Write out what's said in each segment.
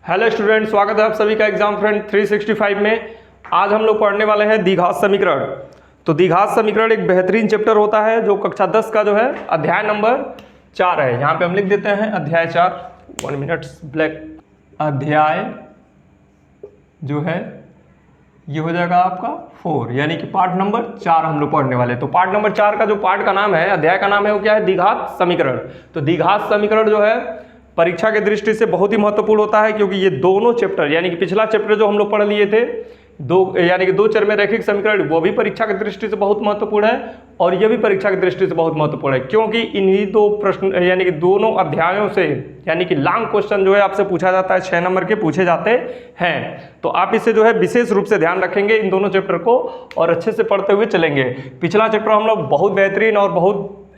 Hello student, स्वागत है आप सभी का एग्जाम फ्रेंड 365 में। आज हम लोग पढ़ने वाले हैं द्विघात समीकरण। तो द्विघात समीकरण एक बेहतरीन चैप्टर होता है जो कक्षा 10 का जो है अध्याय नंबर 4 है। यहाँ पे हम लिख देते हैं अध्याय 4। 1 मिनट ब्लैक। अध्याय जो है ये हो जाएगा आपका 4, यानी कि पार्ट नंबर 4 हम लोग पढ़ने वाले हैं। तो पार्ट नंबर 4 का जो पार्ट का नाम है, अध्याय का नाम है, वो क्या है? द्विघात समीकरण। तो द्विघात समीकरण जो है परीक्षा के दृष्टि से बहुत ही महत्वपूर्ण होता है, क्योंकि ये दोनों चैप्टर, यानी कि पिछला चैप्टर जो हम लोग पढ़ लिए थे यानी कि 2 चर में रैखिक समीकरण, वो भी परीक्षा की दृष्टि से बहुत महत्वपूर्ण है और ये भी परीक्षा की दृष्टि से बहुत महत्वपूर्ण है, क्योंकि इन्हीं 2 प्रश्न यानी कि दोनों अध्यायों से यानी कि लॉन्ग क्वेश्चन जो है आपसे पूछा जाता है, 6 नंबर के पूछे जाते हैं। तो आप इसे जो है विशेष रूप से ध्यान रखेंगे इन दोनों चैप्टर को और अच्छे से पढ़ते हुए चलेंगे। पिछला चैप्टर हम लोग बहुत बेहतरीन और बहुत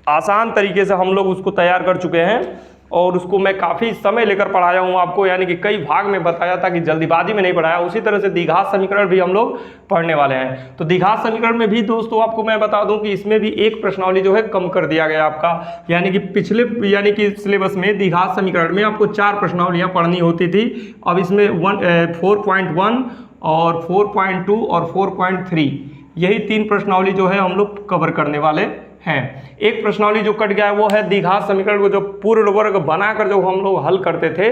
आसान तरीके से हम लोग उसको तैयार कर चुके हैं और उसको मैं काफ़ी समय लेकर पढ़ाया हूँ आपको, यानी कि कई भाग में बताया था कि जल्दीबाजी में नहीं पढ़ाया। उसी तरह से द्विघात समीकरण भी हम लोग पढ़ने वाले हैं। तो द्विघात समीकरण में भी दोस्तों आपको मैं बता दूं कि इसमें भी एक प्रश्नावली जो है कम कर दिया गया आपका, यानी कि पिछले यानी कि सिलेबस में द्विघात समीकरण में आपको 4 प्रश्नावलियाँ पढ़नी होती थी। अब इसमें 4.1 और 4.2 और 4.3 यही 3 प्रश्नावली जो है हम लोग कवर करने वाले हैं। एक प्रश्नावली जो कट गया है वो है द्विघात समीकरण को जो पूर्ण वर्ग बनाकर जो हम लोग हल करते थे,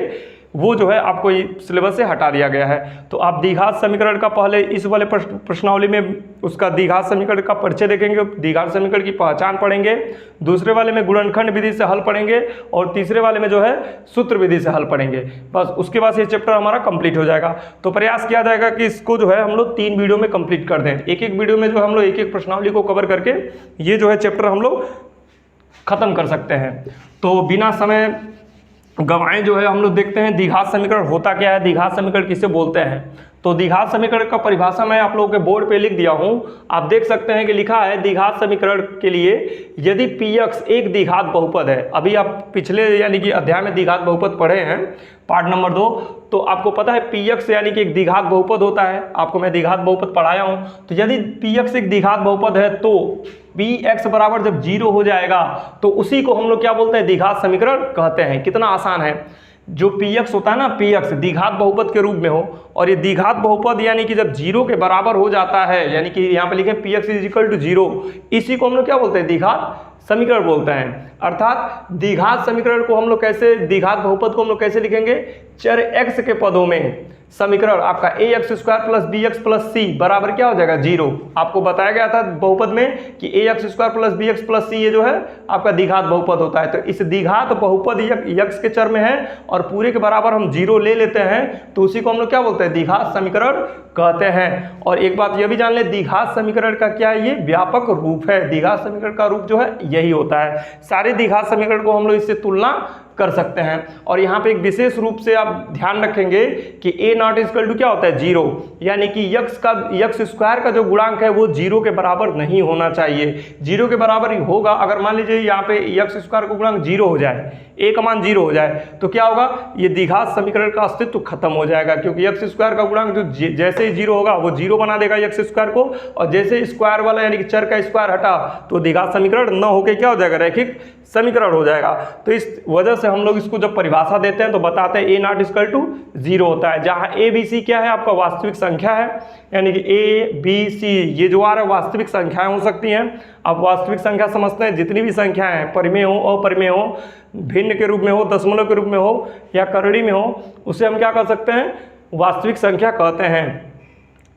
वो जो है आपको सिलेबस से हटा दिया गया है। तो आप द्विघात समीकरण का पहले इस वाले प्रश्नावली में उसका द्विघात समीकरण का परिचय देखेंगे, द्विघात समीकरण की पहचान पढ़ेंगे, दूसरे वाले में गुणनखंड विधि से हल पढ़ेंगे और तीसरे वाले में जो है सूत्र विधि से हल पढ़ेंगे। बस उसके बाद ये चैप्टर हमारा कंप्लीट हो जाएगा। तो प्रयास किया जाएगा कि इसको जो है हम लोग 3 वीडियो में कंप्लीट कर दें। एक वीडियो में जो हम लोग एक प्रश्नावली को कवर करके ये जो है चैप्टर हम लोग खत्म कर सकते हैं। तो बिना समय गवाएं जो है हम लोग देखते हैं द्विघात समीकरण होता क्या है, द्विघात समीकरण किसे बोलते हैं। तो द्विघात समीकरण का परिभाषा मैं आप लोगों के बोर्ड पे लिख दिया हूं, आप देख सकते हैं कि लिखा है द्विघात समीकरण के लिए यदि px एक द्विघात बहुपद है। अभी आप पिछले यानी कि अध्याय में द्विघात बहुपद पढ़े हैं पार्ट नंबर 2, तो आपको पता है px यानी कि एक द्विघात बहुपद होता है। आपको मैं द्विघात बहुपद पढ़ाया हूं। तो यदि px एक द्विघात बहुपद है तो px बराबर जब 0 हो जाएगा तो उसी को हम लोग क्या बोलते हैं? द्विघात समीकरण कहते हैं। कितना आसान है। जो px होता है ना, px द्विघात बहुपद के रूप में हो और ये द्विघात बहुपद यानी कि जब 0 के बराबर हो जाता है, यानी कि यहाँ पे लिखे px = 0, इसी को हम लोग क्या बोलते हैं? द्विघात समीकरण बोलते हैं। अर्थात द्विघात समीकरण को हम लोग कैसे, द्विघात बहुपद को हम लोग कैसे लिखेंगे? चर x के पदों में समीकरण आपका ax² + bx + c बराबर क्या हो जाएगा? 0। आपको बताया गया था बहुपद में कि ax² + bx + c ये जो है आपका द्विघात बहुपद होता है। तो इस द्विघात बहुपद x के चर में है और पूरे के बराबर हम 0 ले लेते हैं, तो उसी को हम लोग क्या बोलते हैं? द्विघात समीकरण कहते हैं। और एक बात यह भी जान ले, द्विघात समीकरण का क्या है? ये व्यापक रूप है। द्विघात समीकरण का रूप जो है यही होता है। सारे द्विघात समीकरण को हम लोग इससे तुलना कर सकते हैं। और यहाँ पे एक विशेष रूप से आप ध्यान रखेंगे कि a0 क्या होता है? 0, यानी कि x² का जो गुणांक है वो 0 के बराबर नहीं होना चाहिए। 0 के बराबर ही होगा। अगर मान लीजिए यहाँ पे x² का गुणांक 0 हो जाए, a का मान 0 हो जाए, तो क्या होगा? ये द्विघात समीकरण का अस्तित्व खत्म हो जाएगा, क्योंकि x² का गुणांक जो जैसे ही 0 होगा वो 0 बना देगा x² को, और जैसे स्क्वायर वाला यानी कि चर का स्क्वायर हटा तो द्विघात समीकरण न होके क्या हो जाएगा? रैखिक समीकरण हो जाएगा। तो इस वजह से हम लोग इसको जब परिभाषा देते हैं तो बताते हैं a0 = 0 होता है, जहां a b c क्या है? आपका वास्तविक संख्या है, यानी कि a b c ये जो आ रहा है वास्तविक संख्याएं हो सकती हैं। अब वास्तविक संख्या समझते हैं, जितनी भी संख्याएं हैं, परिमेय हो, अपरिमेय हो, भिन्न के रूप में हो, दशमलव के रूप में हो या करड़ी में हो, उसे हम क्या कर सकते हैं? वास्तविक संख्या कहते हैं।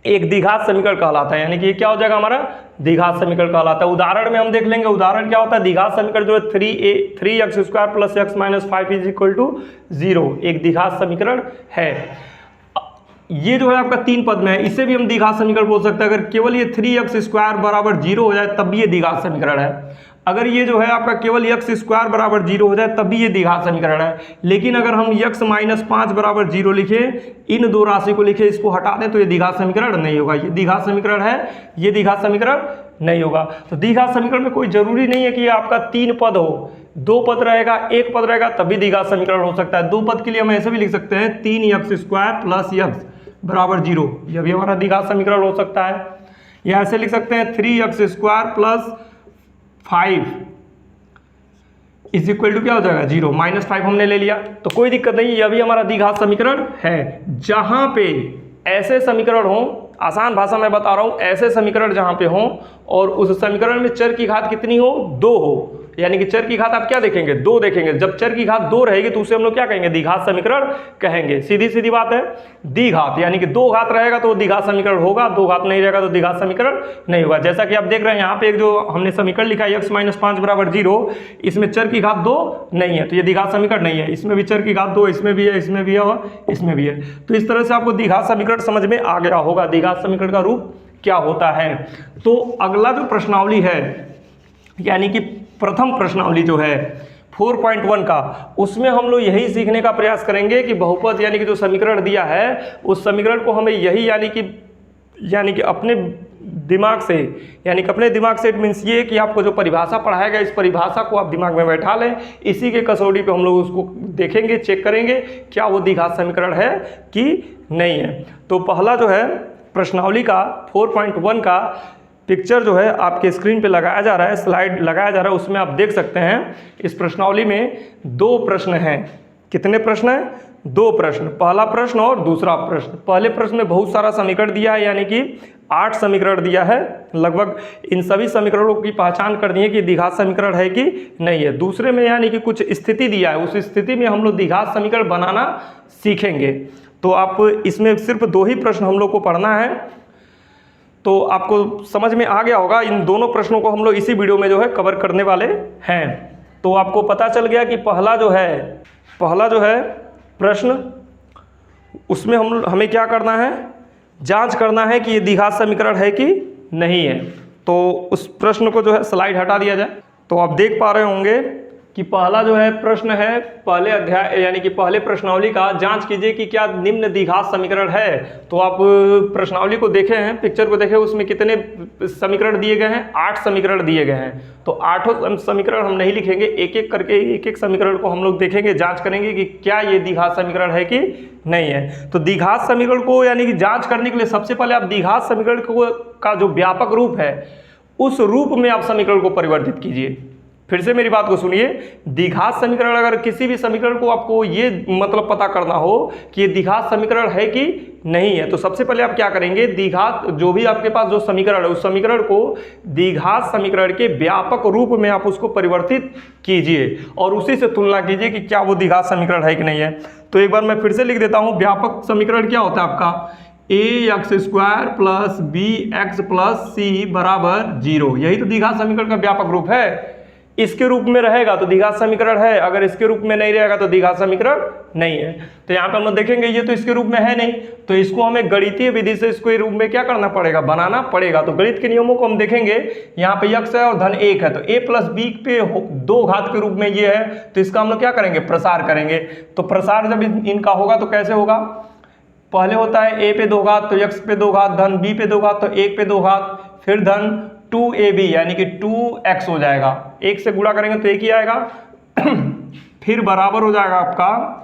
एक द्विघात समीकरण कहलाता है, यानी कि ये क्या हो जाएगा? हमारा द्विघात समीकरण कहलाता है। उदाहरण में हम देख लेंगे। उदाहरण क्या होता है? द्विघात समीकरण जो है 3x² + x - 5 = 0 एक द्विघात समीकरण है। ये जो है आपका 3 पद में है, इसे भी हम द्विघात समीकरण बोल सकते हैं। अगर केवल ये 3x² = 0 हो जाए तब भी ये द्विघात समीकरण है। अगर ये जो है आपका केवल x² = 0 हो जाए तब भी ये द्विघात समीकरण है। लेकिन अगर हम x - 5 = 0 लिखे, इन 2 राशि को लिखे, इसको हटा दें तो ये द्विघात समीकरण नहीं होगा। ये द्विघात समीकरण है, ये द्विघात समीकरण नहीं होगा। तो द्विघात समीकरण में कोई जरूरी नहीं है कि आपका 3 पद हो, 2 पद रहेगा, 1 पद रहेगा, तभी द्विघात समीकरण हो सकता है। 2 पद के लिए हम ऐसे भी लिख सकते हैं 3x² + x = 0, यह भी हमारा द्विघात समीकरण हो सकता है। या ऐसे लिख सकते हैं 3x² + 5 इज इक्वल टू क्या हो जाएगा 0, -5 हमने ले लिया तो कोई दिक्कत नहीं, यह भी हमारा द्विघात समीकरण है। जहां पे ऐसे समीकरण हो, आसान भाषा में बता रहा हूं, ऐसे समीकरण जहां पे हो और उस समीकरण में चर की घात कितनी हो, 2 हो, यानी कि चर की घात आप क्या देखेंगे, 2 देखेंगे। जब चर की घात 2 रहेगी तो उसे हम लोग क्या कहेंगे, द्विघात समीकरण कहेंगे। सीधी सीधी बात है। द्विघात यानी कि 2 घात रहेगा तो द्विघात समीकरण होगा, 2 घात नहीं रहेगा तो द्विघात समीकरण नहीं होगा। जैसा कि आप देख रहे हैं यहाँ पे एक जो हमने समीकरण लिखा है x - 5 = 0, इसमें चर की घात 2 नहीं है तो ये द्विघात समीकरण नहीं है। इसमें भी चर की घात 2, इसमें भी है, इसमें भी है और इसमें भी है। तो इस तरह से आपको द्विघात समीकरण समझ में आ गया होगा, द्विघात समीकरण का रूप क्या होता है। तो अगला जो प्रश्नावली है, यानी कि प्रथम प्रश्नावली जो है 4.1 का, उसमें हम लोग यही सीखने का प्रयास करेंगे कि बहुपद यानी कि जो समीकरण दिया है उस समीकरण को हमें यही यानी कि अपने दिमाग से, यानी कि अपने दिमाग से, इट मीन्स ये कि आपको जो परिभाषा पढ़ाएगा इस परिभाषा को आप दिमाग में बैठा लें। इसी के कसौटी पे हम लोग उसको देखेंगे, चेक करेंगे क्या वो द्विघात समीकरण है कि नहीं है। तो पहला जो है प्रश्नावली का 4.1 का पिक्चर जो है आपके स्क्रीन पे लगाया जा रहा है, स्लाइड लगाया जा रहा है, उसमें आप देख सकते हैं। इस प्रश्नावली में 2 प्रश्न हैं। कितने प्रश्न हैं? 2 प्रश्न। पहला प्रश्न और दूसरा प्रश्न। पहले प्रश्न में बहुत सारा समीकरण दिया है, यानी कि 8 समीकरण दिया है। लगभग इन सभी समीकरणों की पहचान कर दी है कि द्विघात समीकरण है कि नहीं है। दूसरे में यानी कि कुछ स्थिति दिया है, उस स्थिति में हम लोग द्विघात समीकरण बनाना सीखेंगे। तो आप इसमें सिर्फ 2 ही प्रश्न हम लोग को पढ़ना है। तो आपको समझ में आ गया होगा, इन दोनों प्रश्नों को हम लोग इसी वीडियो में जो है कवर करने वाले हैं। तो आपको पता चल गया कि पहला जो है प्रश्न, उसमें हमें क्या करना है, जांच करना है कि ये द्विघात समीकरण है कि नहीं है। तो उस प्रश्न को जो है स्लाइड हटा दिया जाए। तो आप देख पा रहे होंगे कि पहला जो है प्रश्न है पहले अध्याय यानी कि पहले प्रश्नावली का, जांच कीजिए कि क्या निम्न द्विघात समीकरण है। तो आप प्रश्नावली को देखे हैं, पिक्चर को देखे, उसमें कितने समीकरण दिए गए हैं, 8 समीकरण दिए गए हैं। तो 8 समीकरण हम नहीं लिखेंगे, एक एक करके एक समीकरण को हम लोग देखेंगे, जांच करेंगे कि क्या ये द्विघात समीकरण है कि नहीं है। तो द्विघात समीकरण को यानी कि जांच करने के लिए सबसे पहले आप द्विघात समीकरण का जो व्यापक रूप है उस रूप में आप समीकरण को परिवर्तित कीजिए। फिर से मेरी बात को सुनिए, द्विघात समीकरण, अगर किसी भी समीकरण को आपको ये मतलब पता करना हो कि ये द्विघात समीकरण है कि नहीं है, तो सबसे पहले आप क्या करेंगे, द्विघात जो भी आपके पास जो समीकरण है उस समीकरण को द्विघात समीकरण के व्यापक रूप में आप उसको परिवर्तित कीजिए और उसी से तुलना कीजिए कि क्या वो द्विघात समीकरण है कि नहीं है। तो एक बार मैं फिर से लिख देता हूँ, व्यापक समीकरण क्या होता है आपका, ax² + bx + c = 0। यही तो द्विघात समीकरण का व्यापक रूप है। इसके रूप में रहेगा तो द्विघात समीकरण है, अगर इसके रूप में नहीं रहेगा तो द्विघात समीकरण नहीं है। तो यहाँ पे हम लोग देखेंगे ये तो इसके रूप में है नहीं, तो इसको हमें गणितीय विधि से इसको रूप में क्या करना पड़ेगा, बनाना पड़ेगा। तो गणित के नियमों को हम देखेंगे, यहाँ पे x है और धन 1 है, तो a + b पे 2 घात के रूप में ये है, तो इसका हम लोग क्या करेंगे, प्रसार करेंगे। तो प्रसार जब इनका होगा तो कैसे होगा, पहले होता है a पे 2 घात, तो x पे 2 घात, धन b पे 2 घात, तो 1 पे 2 घात, फिर धन 2ab यानी कि 2x हो जाएगा, 1 से गुणा करेंगे तो 1 ही आएगा फिर बराबर हो जाएगा आपका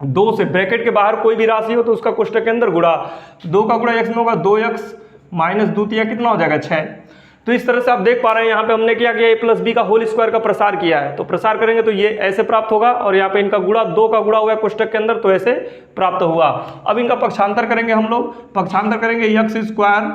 2 से, ब्रैकेट के बाहर कोई भी राशि हो तो उसका कोष्टक के अंदर गुणा, 2 का गुणा x में होगा 2x - 2 कितना हो जाएगा 6। तो इस तरह से आप देख पा रहे हैं यहाँ पे हमने क्या किया, a + b का होल स्क्वायर का प्रसार किया है। तो प्रसार करेंगे तो ये ऐसे प्राप्त होगा और यहाँ पे इनका गुणा, 2 का गुणा हुआ है कोष्टक के अंदर तो ऐसे प्राप्त हुआ। अब इनका पक्षांतर करेंगे हम लोग, पक्षांतर करेंगे x²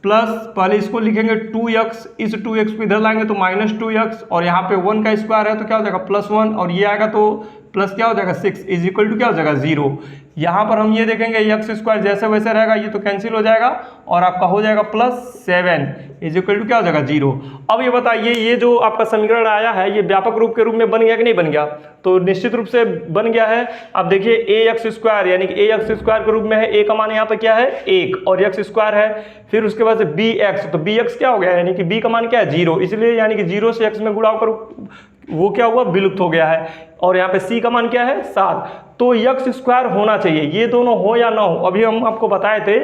प्लस, पहले इसको लिखेंगे 2x, इस 2x को इधर लाएंगे तो -2x और यहाँ पे 1 का स्क्वायर है तो क्या हो जाएगा +1 और ये आएगा तो प्लस क्या हो जाएगा 6 = क्या हो जाएगा 0। यहाँ पर हम ये देखेंगे x² जैसे वैसे रहेगा, ये तो कैंसिल हो जाएगा और आपका हो जाएगा +7 = क्या हो जाएगा 0। अब ये बताइए, ये जो आपका समीकरण आया है ये व्यापक रूप के रूप में बन गया कि नहीं बन गया, तो निश्चित रूप से बन गया है। अब देखिए ax² यानी कि ax² के रूप में है, a का मान यहाँ पे क्या है 1 और x² है, फिर उसके बाद से bx, तो bx क्या हो गया, यानी कि b का मान क्या है 0, इसलिए यानी कि 0 से x में गुणा होकर वो क्या हुआ, विलुप्त हो गया है। और यहाँ पे c का मान क्या है 7, तो x² होना चाहिए, ये दोनों हो या ना हो। अभी हम आपको बताए थे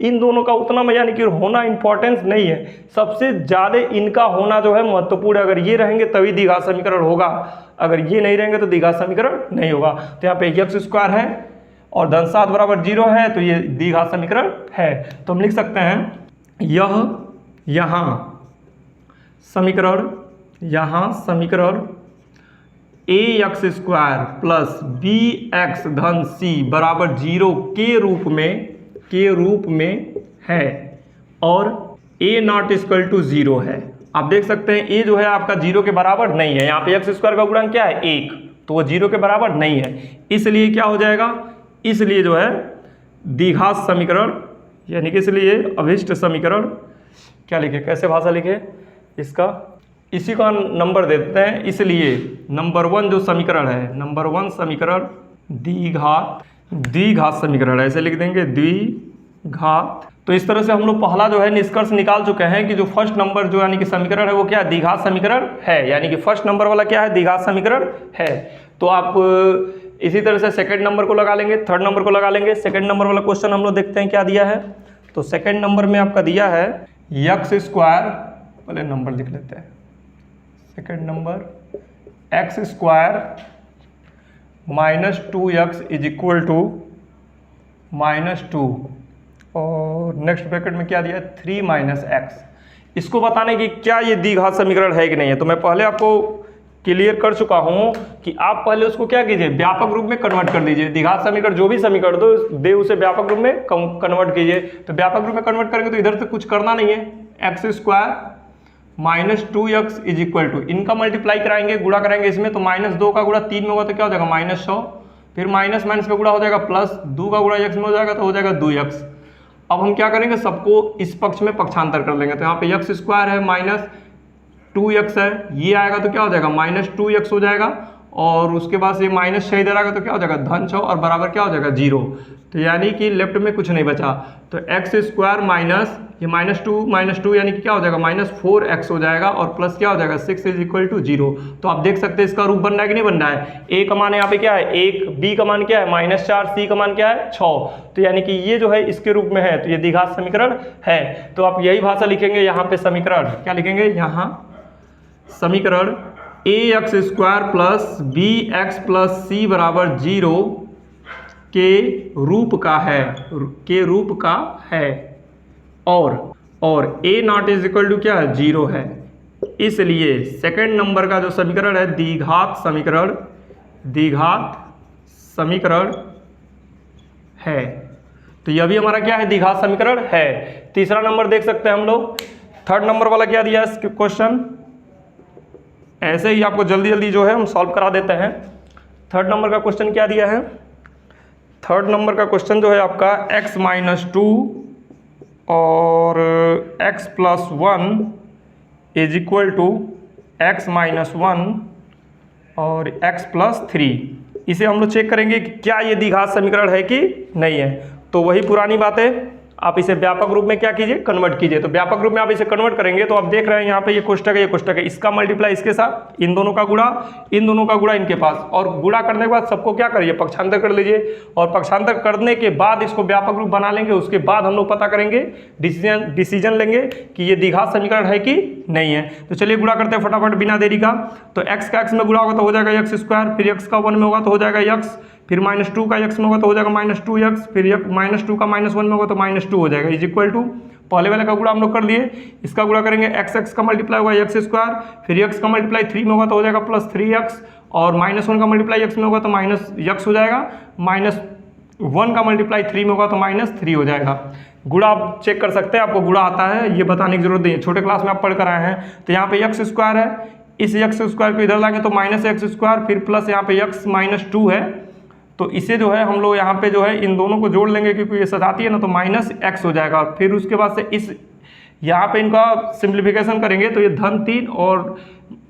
इन दोनों का उतना यानी कि होना इंपॉर्टेंस नहीं है, सबसे ज़्यादा इनका होना जो है महत्वपूर्ण है। अगर ये रहेंगे तभी द्विघात समीकरण होगा, अगर ये नहीं रहेंगे तो द्विघात समीकरण नहीं होगा। तो यहाँ पे x² है और धन 7 = 0 है, तो ये द्विघात समीकरण है। तो हम लिख सकते हैं यहाँ समीकरण A X square plus B X धन सी बराबर 0 के रूप में है और ए नॉट इक्वल टू 0 है। आप देख सकते हैं ए जो है आपका 0 के बराबर नहीं है, यहाँ पे एक्स स्क्वायर का गुणांक क्या है 1, तो वो 0 के बराबर नहीं है, इसलिए क्या हो जाएगा, इसलिए जो है द्विघात समीकरण यानी कि इसलिए अभिष्ट समीकरण क्या लिखे, कैसे भाषा लिखे इसका, इसी का नंबर दे देते हैं, इसलिए नंबर 1 जो समीकरण है, नंबर 1 समीकरण द्विघात समीकरण ऐसे लिख देंगे द्विघात। तो इस तरह से हम लोग पहला जो है निष्कर्ष निकाल चुके हैं कि जो फर्स्ट नंबर जो यानी कि समीकरण है वो क्या है, द्विघात समीकरण है, यानी कि फर्स्ट नंबर वाला क्या है, द्विघात समीकरण है। तो आप इसी तरह से सेकंड नंबर को लगा लेंगे, थर्ड नंबर को लगा लेंगे। सेकंड नंबर वाला क्वेश्चन हम लोग देखते हैं क्या दिया है। तो सेकंड नंबर में आपका दिया है एक्स स्क्वायर, पहले नंबर लिख लेते हैं, second number x square minus 2x is equal to -2 और नेक्स्ट ब्रैकेट में क्या दिया है 3 माइनस एक्स। इसको बताने की क्या ये द्विघात समीकरण है कि नहीं है, तो मैं पहले आपको क्लियर कर चुका हूं कि आप पहले उसको क्या कीजिए, व्यापक रूप में कन्वर्ट कर दीजिए। द्विघात समीकरण जो भी समीकरण दे उसे व्यापक रूप में कन्वर्ट कीजिए। तो व्यापक रूप में कन्वर्ट करेंगे तो इधर से कुछ करना नहीं है, x square minus 2x is equal to, इनका मल्टीप्लाई कराएंगे, गुणा कराएंगे इसमें, तो -2 का गुणा 3 में होगा तो क्या हो जाएगा -100, फिर माइनस माइनस का गुणा हो जाएगा प्लस, 2 का गुणा x में हो जाएगा तो हो जाएगा 2x। अब हम क्या करेंगे, सबको इस पक्ष में पक्षांतर कर लेंगे, तो यहाँ पे एक्स स्क्वायर है माइनस 2x है, ये आएगा तो क्या हो जाएगा -2x हो जाएगा, और उसके बाद ये माइनस 6 इधर आएगा तो क्या हो जाएगा धन 6 और बराबर क्या हो जाएगा 0। तो यानी कि लेफ्ट में कुछ नहीं बचा, तो एक्स स्क्वायर माइनस ये -2 यानी कि क्या हो जाएगा -4x हो जाएगा और प्लस क्या हो जाएगा 6 इज इक्वल टू 0। तो आप देख सकते हैं इसका रूप बन रहा है कि नहीं बन रहा है। ए का मान यहाँ पे क्या है 1, बी का मान क्या है -4, सी का मान क्या है 6, तो यानी कि ये जो है इसके रूप में है, तो ये द्विघात समीकरण है। तो आप यही भाषा लिखेंगे यहाँ पे, समीकरण क्या लिखेंगे यहाँ, समीकरण A X square plus B X plus C बराबर 0 के रूप का है, और A nought is equal to क्या है 0 है, इसलिए सेकंड नंबर का जो समीकरण है द्विघात समीकरण है। तो यह भी हमारा क्या है द्विघात समीकरण है। तीसरा नंबर देख सकते हैं हम लोग, थर्ड नंबर वाला क्या दिया है क्वेश्चन, ऐसे ही आपको जल्दी जल्दी जो है हम सॉल्व करा देते हैं। थर्ड नंबर का क्वेश्चन क्या दिया है, थर्ड नंबर का क्वेश्चन जो है आपका x-2 और x+1 is equal to x-1 और x+3। इसे हम लोग चेक करेंगे कि क्या ये द्विघात समीकरण है कि नहीं है। तो वही पुरानी बात है, आप इसे व्यापक रूप में क्या कीजिए कन्वर्ट कीजिए। तो व्यापक रूप में आप इसे कन्वर्ट करेंगे तो आप देख रहे हैं यहाँ पे ये कोष्टक है, ये कोष्टक है, इसका मल्टीप्लाई इसके साथ, इन दोनों का गुणा इनके पास, और गुणा करने के बाद सबको क्या करिए पक्षांतर कर लीजिए, और पक्षांतर करने के बाद इसको व्यापक रूप बना लेंगे। उसके बाद हम लोग पता करेंगे, डिसीजन लेंगे कि ये द्विघात समीकरण है कि नहीं है। तो चलिए गुणा करते हैं फटाफट बिना देरी का। तो एक्स का एक्स में गुणा होगा तो हो जाएगा एक्स स्क्वायर, फिर एक्स का 1 में होगा तो हो जाएगा एक्स, फिर -2 का x में होगा तो हो जाएगा -2x, फिर -2 का -1 में होगा तो -2 हो जाएगा, इज इक्वल टू पहले वाले का गुणा हम लोग कर लिए, इसका गुणा करेंगे x का मल्टीप्लाई होगा एक्स स्क्वायर, फिर x का मल्टीप्लाई 3 में होगा तो हो जाएगा +3x, और -1 का मल्टीप्लाई x में होगा तो -x हो जाएगा, -1 का मल्टीप्लाई 3 में होगा तो -3 हो जाएगा। गुणा आप चेक कर सकते हैं, आपको गुणा आता है, ये बताने की जरूरत नहीं है, छोटे क्लास में आप पढ़ कर आए हैं। तो यहाँ पे x स्क्वायर है, इस x स्क्वायर को इधर लाएंगे तो -x स्क्वायर, फिर प्लस यहाँ पे x -2 है, तो इसे जो है हम लोग यहाँ पे जो है इन दोनों को जोड़ लेंगे क्योंकि ये सजाती है ना, तो -x हो जाएगा। फिर उसके बाद से इस यहाँ पे इनका सिंप्लीफिकेशन करेंगे तो ये धन 3 और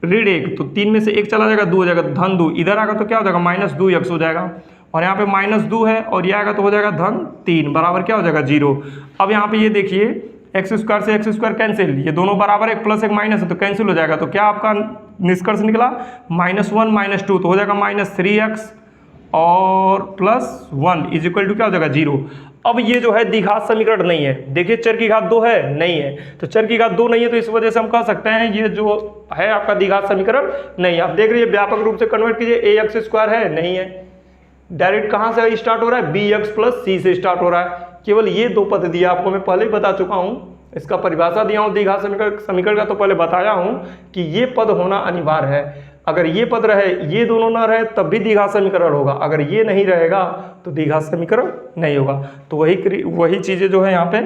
ऋण 1, तो 3 में से 1 चला जाएगा 2 हो जाएगा, धन 2 इधर आएगा तो क्या हो जाएगा -2x हो जाएगा, और यहाँ पे -2 है और ये आएगा तो हो जाएगा धन 3 बराबर क्या हो जाएगा 0। अब यहाँ पे ये देखिए एक्स स्क्वायर से एक्स स्क्वायर कैंसिल, ये दोनों बराबर, एक प्लस एक माइनस है तो कैंसिल हो जाएगा। तो क्या आपका निष्कर्ष निकला -1 -2 तो हो जाएगा -3x और +1 इज इक्वल टू क्या हो जाएगा 0। अब ये जो है द्विघात समीकरण नहीं है, देखिए चर की घात 2 है नहीं है, तो चर की घात 2 नहीं है तो इस वजह से हम कह सकते हैं ये जो है आपका द्विघात समीकरण नहीं है। आप देख रही है व्यापक रूप से कन्वर्ट कीजिए, ए एक्स स्क्वायर है नहीं है, डायरेक्ट कहाँ से स्टार्ट हो रहा है बी एक्स प्लस सी से स्टार्ट हो रहा है। केवल ये 2 पद दिया आपको, मैं पहले ही बता चुका हूँ, इसका परिभाषा दिया हूँ द्विघात समीकरण का, तो पहले बताया हूँ कि ये पद होना अनिवार्य है। अगर ये पद रहे, ये दोनों ना रहे तब भी द्विघात समीकरण होगा, अगर ये नहीं रहेगा तो द्विघात समीकरण नहीं होगा। तो वही चीज़ें जो है यहाँ पे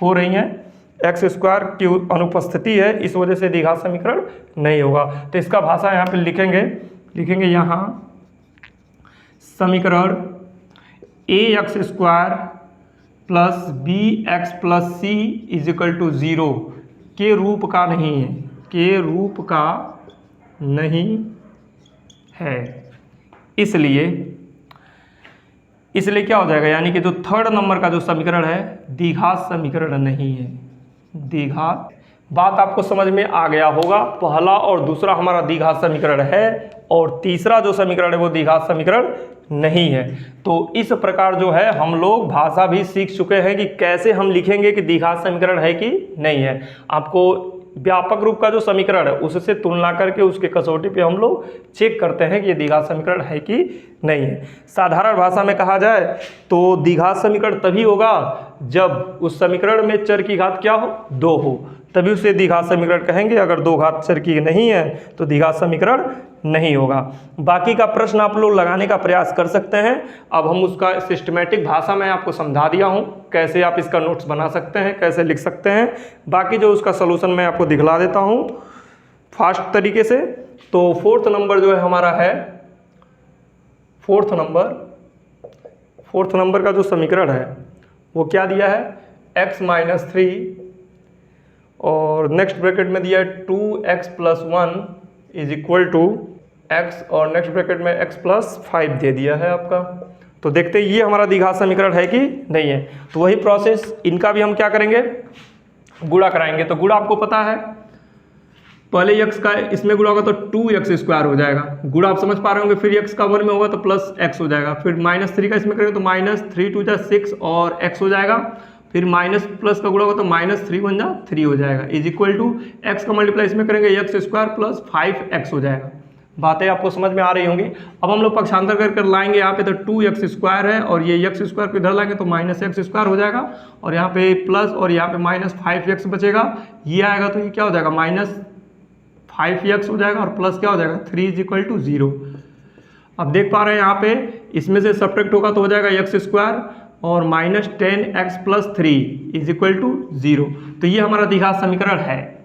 हो रही हैं, एक्स स्क्वायर की अनुपस्थिति है, इस वजह से द्विघात समीकरण नहीं होगा। तो इसका भाषा यहाँ पे लिखेंगे यहाँ समीकरण A X square plus B X plus C is equal to 0 के रूप का नहीं है, के रूप का नहीं है। इसलिए क्या हो जाएगा, यानी कि जो थर्ड नंबर का जो समीकरण है द्विघात समीकरण नहीं है, द्विघात। बात आपको समझ में आ गया होगा, पहला और दूसरा हमारा द्विघात समीकरण है और तीसरा जो समीकरण है वो द्विघात समीकरण नहीं है। तो इस प्रकार जो है हम लोग भाषा भी सीख चुके हैं कि कैसे हम लिखेंगे कि द्विघात समीकरण है कि नहीं है। आपको व्यापक रूप का जो समीकरण है उससे तुलना करके उसके कसौटी पे हम लोग चेक करते हैं कि ये द्विघात समीकरण है कि नहीं है। साधारण भाषा में कहा जाए तो द्विघात समीकरण तभी होगा जब उस समीकरण में चर की घात क्या हो, 2 हो, तभी उसे द्विघात समीकरण कहेंगे। अगर 2 घात चर की नहीं है तो द्विघात समीकरण नहीं होगा। बाकी का प्रश्न आप लोग लगाने का प्रयास कर सकते हैं। अब हम उसका सिस्टमेटिक भाषा में आपको समझा दिया हूं, कैसे आप इसका नोट्स बना सकते हैं, कैसे लिख सकते हैं। बाकी जो उसका सलूशन मैं आपको दिखला देता हूं फास्ट तरीके से। तो फोर्थ नंबर जो है हमारा है, फोर्थ नंबर का जो समीकरण है वो क्या दिया है, x माइनस 3 और नेक्स्ट ब्रैकेट में दिया है 2x plus 1 is equal to x और नेक्स्ट ब्रैकेट में x प्लस 5 दे दिया है आपका। तो देखते हैं ये हमारा द्विघात समीकरण है कि नहीं है। तो वही प्रोसेस इनका भी हम क्या करेंगे, गुणा कराएंगे। तो गुणा आपको पता है, पहले x का इसमें गुणा होगा तो 2x स्क्वायर हो जाएगा, गुणा आप समझ पा रहे होंगे। फिर x का 1 में होगा तो प्लस x हो जाएगा। फिर माइनस 3 का इसमें करेंगे तो माइनस 3 2 जा 6 और x हो जाएगा। फिर माइनस प्लस का गुणा होगा तो माइनस 3 1 जा 3 हो जाएगा इज इक्वल टू x का मल्टीप्लाई इसमें करेंगे x स्क्वायर प्लस 5x हो जाएगा। बातें आपको समझ में आ रही होंगी। अब हम लोग पक्षांतर कर लाएंगे यहाँ पे, तो 2x स्क्वायर है और ये x स्क्वायर को इधर लाएंगे तो माइनस x स्क्वायर हो जाएगा और यहाँ पे प्लस और यहाँ पे माइनस 5x बचेगा, ये आएगा तो ये क्या हो जाएगा, माइनस 5x हो जाएगा और प्लस क्या हो जाएगा 3 इज इक्वल टू 0। अब देख पा रहे हैं यहाँ पे इसमें से सब्ट्रैक्ट होगा तो हो जाएगा x स्क्वायर और minus 10x plus 3 is equal to 0। तो ये हमारा द्विघात समीकरण है।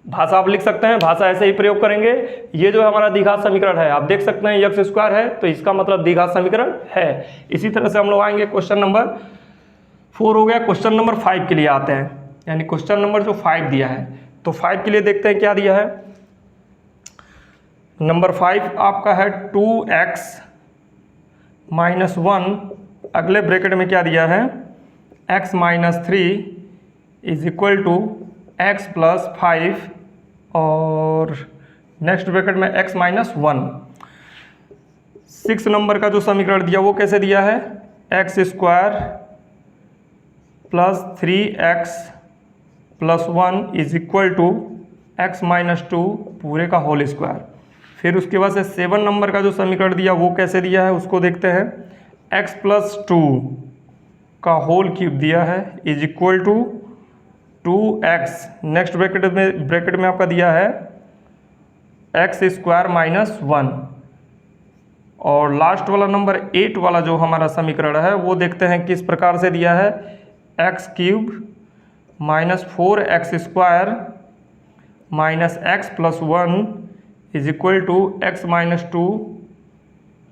भाषा आप लिख सकते हैं, भाषा ऐसे ही प्रयोग करेंगे। ये जो हमारा द्विघात समीकरण है आप देख सकते हैं x स्क्वायर है तो इसका मतलब द्विघात समीकरण है। इसी तरह से हम लोग आएंगे क्वेश्चन नंबर 4 हो गया। क्वेश्चन नंबर 5 के लिए आते हैं, यानी क्वेश्चन नंबर जो 5 दिया है। तो 5 के लिए देखते हैं क्या दिया है। नंबर 5 आपका है 2x माइनस 1, अगले ब्रैकेट में क्या दिया है x minus 3 is equal to x plus 5 और नेक्स्ट ब्रैकेट में x माइनस 1। 6 नंबर का जो समीकरण दिया वो कैसे दिया है, x square plus 3x plus 1 is equal to x minus 2 पूरे का होल स्क्वायर। फिर उसके बाद से 7 नंबर का जो समीकरण दिया वो कैसे दिया है उसको देखते हैं, x प्लस 2 का होल क्यूब दिया है is equal to 2x, next bracket में आपका दिया है x स्क्वायर माइनस 1 और लास्ट वाला नंबर 8 वाला जो हमारा समीकरण है वो देखते हैं किस प्रकार से दिया है, x cube minus 4x square minus x plus 1 is equal to x minus 2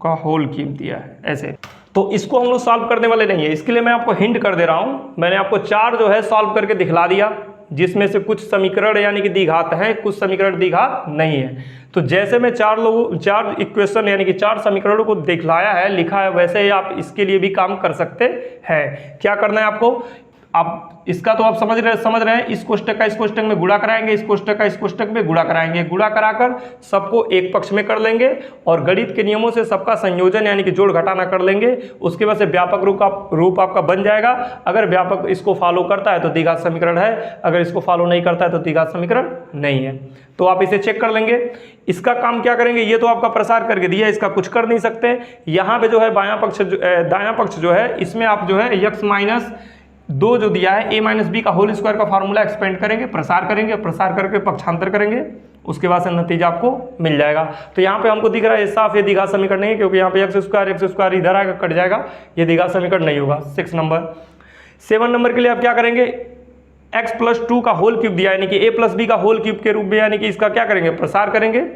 का होल क्यूब दिया है ऐसे। तो इसको हम लोग सॉल्व करने वाले नहीं है, इसके लिए मैं आपको हिंट कर दे रहा हूँ। मैंने आपको 4 जो है सॉल्व करके दिखला दिया, जिसमें से कुछ समीकरण यानी कि द्विघात हैं, कुछ समीकरण द्विघात नहीं है। तो जैसे मैं 4 इक्वेशन यानी कि 4 समीकरणों को दिखलाया है, लिखा है, वैसे ही आप इसके लिए भी काम कर सकते हैं। क्या करना है आपको, आप इसका तो आप समझ रहे हैं, इस कोष्टक का इस कोष्टक में गुणा कराएंगे, इस कोष्टक का इस कोष्टक में गुणा कराएंगे, गुणा कराकर सबको एक पक्ष में कर लेंगे और गणित के नियमों से सबका संयोजन यानी कि जोड़ घटाना कर लेंगे। उसके बाद से व्यापक रूप आपका बन जाएगा। अगर व्यापक इसको फॉलो करता है तो द्विघात समीकरण है, अगर इसको फॉलो नहीं करता है तो द्विघात समीकरण नहीं है। तो आप इसे चेक कर लेंगे। इसका काम क्या करेंगे, ये तो आपका प्रसार करके दिया है, इसका कुछ कर नहीं सकते। यहाँ पे जो है दायां पक्ष जो है इसमें आप जो है x माइनस 2 जो दिया है a माइनस बी का होल स्क्वायर का फार्मूला एक्सपेंड करेंगे, प्रसार करेंगे, प्रसार करके पक्षांतर करेंगे उसके बाद से नतीजा आपको मिल जाएगा। तो यहाँ पे हमको दिख रहा है साफ ये द्विघात समीकरण नहीं है, क्योंकि यहाँ पे एक्स स्क्वायर इधर आएगा कट जाएगा, ये द्विघात समीकरण नहीं होगा। 6 नंबर। 7 नंबर के लिए आप क्या करेंगे, x+2 का होल क्यूब दिया, यानी कि a+b का होल क्यूब के रूप में, यानी कि इसका क्या करेंगे, प्रसार करेंगे।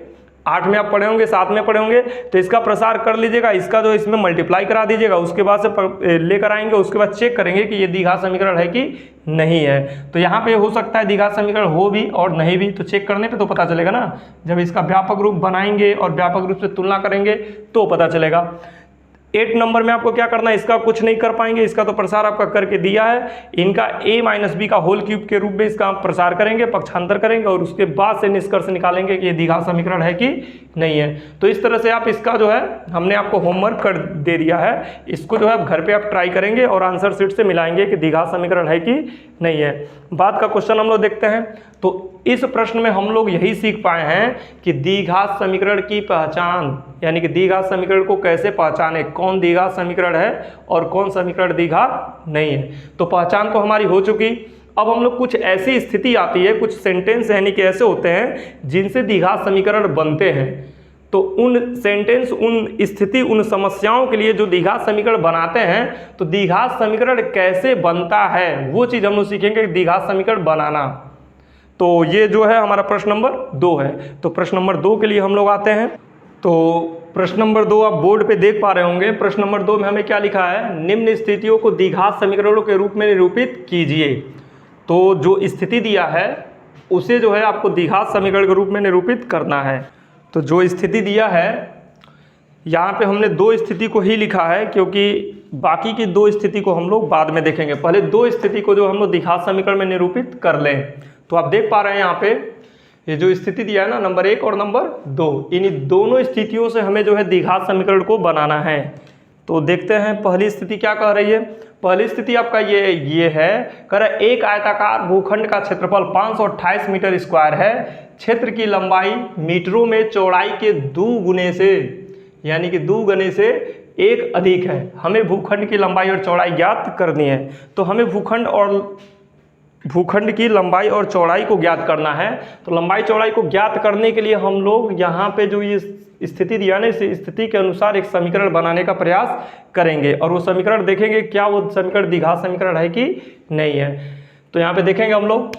8 में आप पढ़े होंगे, 7 में पढ़े होंगे, तो इसका प्रसार कर लीजिएगा, इसका जो इसमें मल्टीप्लाई करा दीजिएगा, उसके बाद से लेकर आएंगे, उसके बाद चेक करेंगे कि ये द्विघात समीकरण है कि नहीं है। तो यहाँ पे हो सकता है द्विघात समीकरण हो भी और नहीं भी, तो चेक करने पे तो पता चलेगा ना, जब इसका व्यापक रूप बनाएंगे और व्यापक रूप से तुलना करेंगे तो पता चलेगा। 8 नंबर में आपको क्या करना है, इसका कुछ नहीं कर पाएंगे, इसका तो प्रसार आपका करके दिया है, इनका a - b का होल क्यूब के रूप में इसका प्रसार करेंगे, पक्षांतर करेंगे और उसके बाद से निष्कर्ष निकालेंगे कि ये द्विघात समीकरण है कि नहीं है। तो इस तरह से आप इसका जो है हमने आपको होमवर्क कर दे दिया है, इसको जो है घर पे आप ट्राई करेंगे और आंसर शीट से मिलाएंगे कि द्विघात समीकरण है कि नहीं है। बाद का क्वेश्चन हम लोग देखते हैं। तो इस प्रश्न में हम लोग यही सीख पाए हैं कि द्विघात समीकरण की पहचान, यानी कि द्विघात समीकरण को कैसे पहचाने, कौन द्विघात समीकरण है और कौन समीकरण द्विघात नहीं है। तो पहचान तो हमारी हो चुकी। अब हम लोग कुछ ऐसी स्थिति आती है, कुछ सेंटेंस यानी कि ऐसे होते हैं जिनसे द्विघात समीकरण बनते हैं। तो उन सेंटेंस, उन स्थिति, उन समस्याओं के लिए जो द्विघात समीकरण बनाते हैं, तो द्विघात समीकरण कैसे बनता है वो चीज़ हम लोग सीखेंगे, द्विघात समीकरण बनाना। तो ये जो है हमारा प्रश्न नंबर 2 है। तो प्रश्न नंबर 2 के लिए हम लोग आते हैं। तो प्रश्न नंबर 2 आप बोर्ड पे देख पा रहे होंगे। प्रश्न नंबर 2 में हमें क्या लिखा है, निम्न स्थितियों को द्विघात समीकरणों के रूप में निरूपित कीजिए। तो जो स्थिति दिया है उसे जो है आपको द्विघात समीकरण के रूप में निरूपित करना है। तो जो स्थिति दिया है, यहाँ पे हमने 2 स्थिति को ही लिखा है, क्योंकि बाकी की 2 स्थिति को हम लोग बाद में देखेंगे। पहले 2 स्थिति को जो हम लोग द्विघात समीकरण में निरूपित कर लें। तो आप देख पा रहे हैं यहाँ पे ये जो स्थिति दिया है ना, नंबर 1 और नंबर 2, इन दोनों स्थितियों से हमें जो है द्विघात समीकरण को बनाना है। तो देखते हैं पहली स्थिति क्या कह रही है। पहली स्थिति आपका ये है, कह रहा है एक आयताकार भूखंड का क्षेत्रफल 528 मीटर स्क्वायर है, क्षेत्र की लंबाई मीटरों में चौड़ाई के 2 गुने से, यानी कि 2 गुने से 1 अधिक है। हमें भूखंड की लंबाई और चौड़ाई ज्ञात करनी है। तो हमें भूखंड की लंबाई और चौड़ाई को ज्ञात करना है। तो लंबाई चौड़ाई को ज्ञात करने के लिए हम लोग यहाँ पे जो ये स्थिति दिया ना, इस स्थिति के अनुसार एक समीकरण बनाने का प्रयास करेंगे और वो समीकरण देखेंगे क्या वो समीकरण द्विघात समीकरण है कि नहीं है। तो यहाँ पे देखेंगे हम लोग,